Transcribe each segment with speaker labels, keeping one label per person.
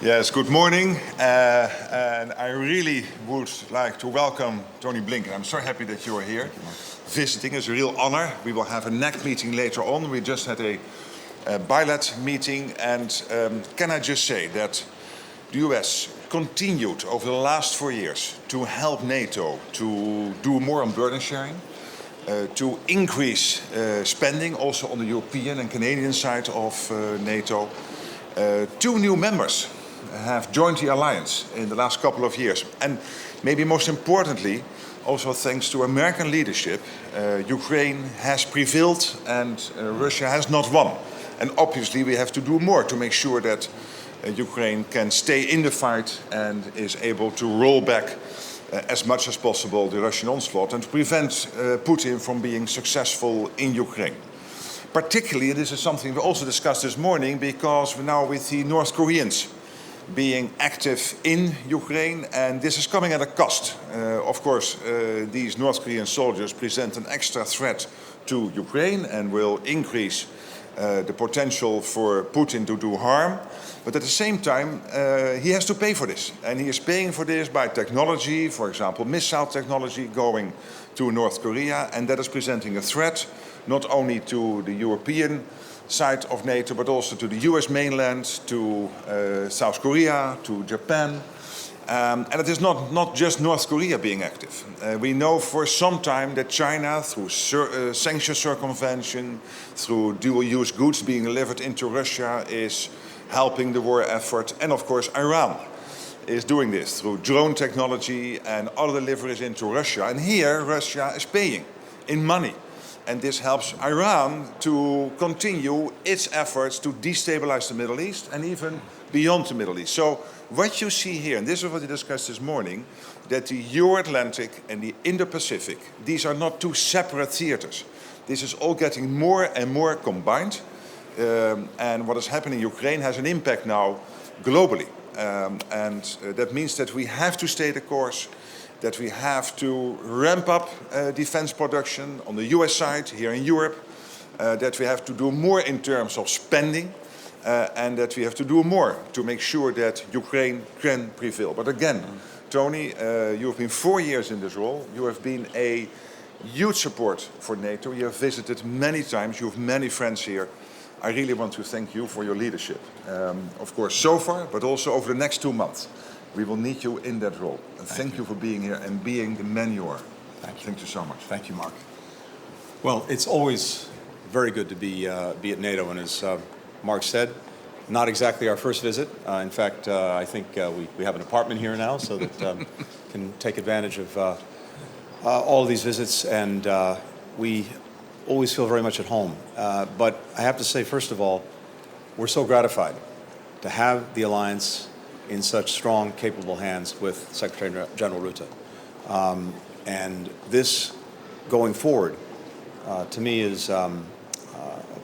Speaker 1: Yes, good morning. And I really would like to welcome Tony Blinken. I'm so happy that you are here visiting. It's a real honor. We will have a NAC meeting later on. We just had a bilat meeting. And can I just say that the US continued over the last 4 years to help NATO to do more on burden sharing, to increase spending also on the European and Canadian side of NATO. 2 new members have joined the alliance in the last couple of years. And maybe most importantly, also thanks to American leadership, Ukraine has prevailed and Russia has not won. And obviously we have to do more to make sure that Ukraine can stay in the fight and is able to roll back as much as possible the Russian onslaught and to prevent Putin from being successful in Ukraine. Particularly, and this is something we also discussed this morning, because we're now with the North Koreans being active in Ukraine, and this is coming at a cost. Of course, these North Korean soldiers present an extra threat to Ukraine and will increase the potential for Putin to do harm. But at the same time, he has to pay for this. And he is paying for this by technology, for example, missile technology going to North Korea, and that is presenting a threat not only to the European side of NATO, but also to the US mainland, to South Korea, to Japan. And it is not just North Korea being active. We know for some time that China, through sanction circumvention, through dual-use goods being delivered into Russia, is helping the war effort. And of course, Iran is doing this through drone technology and other deliveries into Russia. And here, Russia is paying in money. And this helps Iran to continue its efforts to destabilize the Middle East and even beyond the Middle East. So what you see here, and this is what we discussed this morning, that the Euro-Atlantic and the Indo-Pacific, these are not 2 separate theaters. This is all getting more and more combined. And what is happening in Ukraine has an impact now globally. And that means that we have to stay the course, that we have to ramp up defense production on the US side, here in Europe, that we have to do more in terms of spending, and that we have to do more to make sure that Ukraine can prevail. But again, Tony, you have been 4 years in this role. You have been a huge support for NATO. You have visited many times. You have many friends here. I really want to thank you for your leadership. Of course, so far, but also over the next 2 months. We will need you in that role. And thank you for being here and being the man you are. Thank you so much.
Speaker 2: Thank you, Mark. Well, it's always very good to be at NATO, and as Mark said, not exactly our first visit. In fact, I think we have an apartment here now, so that can take advantage of all of these visits, and we always feel very much at home. But I have to say, first of all, we're so gratified to have the alliance in such strong, capable hands with Secretary General Rutte. And this, going forward, to me is a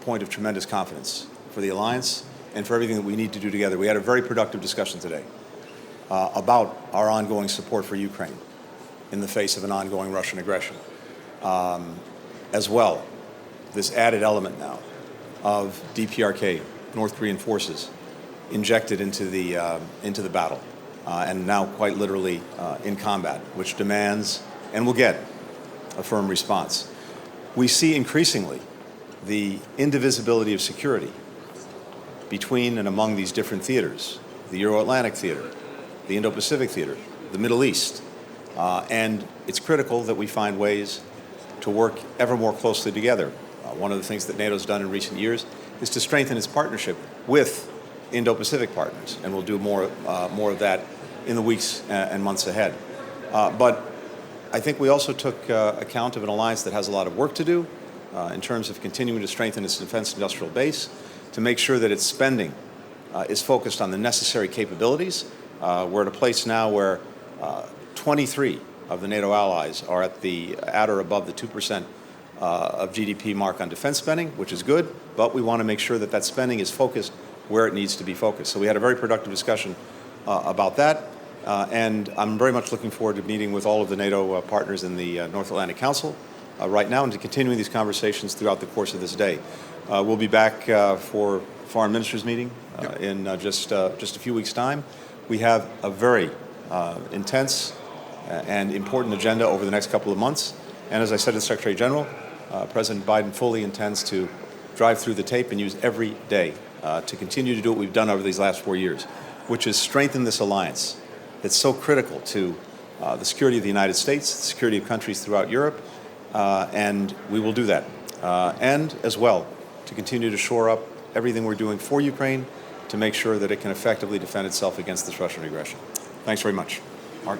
Speaker 2: point of tremendous confidence for the alliance and for everything that we need to do together. We had a very productive discussion today about our ongoing support for Ukraine in the face of an ongoing Russian aggression. As well, this added element now of DPRK, North Korean forces, injected into the battle, and now quite literally in combat, which demands and will get a firm response. We see increasingly the indivisibility of security between and among these different theaters, the Euro-Atlantic theater, the Indo-Pacific theater, the Middle East, and it's critical that we find ways to work ever more closely together. One of the things that NATO's done in recent years is to strengthen its partnership with Indo-Pacific partners, and we'll do more of that in the weeks and months ahead. But I think we also took account of an alliance that has a lot of work to do in terms of continuing to strengthen its defense industrial base, to make sure that its spending is focused on the necessary capabilities. We're at a place now where 23 of the NATO allies are at or above the 2% of GDP mark on defense spending, which is good, but we want to make sure that that spending is focused where it needs to be focused. So we had a very productive discussion about that, and I'm very much looking forward to meeting with all of the NATO partners in the North Atlantic Council right now and to continuing these conversations throughout the course of this day. We'll be back for Foreign Ministers meeting in just a few weeks' time. We have a very intense and important agenda over the next couple of months. And as I said to the Secretary General, President Biden fully intends to drive through the tape and use every day to continue to do what we've done over these last 4 years, which is strengthen this alliance that's so critical to the security of the United States, the security of countries throughout Europe, and we will do that. And as well, to continue to shore up everything we're doing for Ukraine to make sure that it can effectively defend itself against this Russian aggression. Thanks very much. Mark?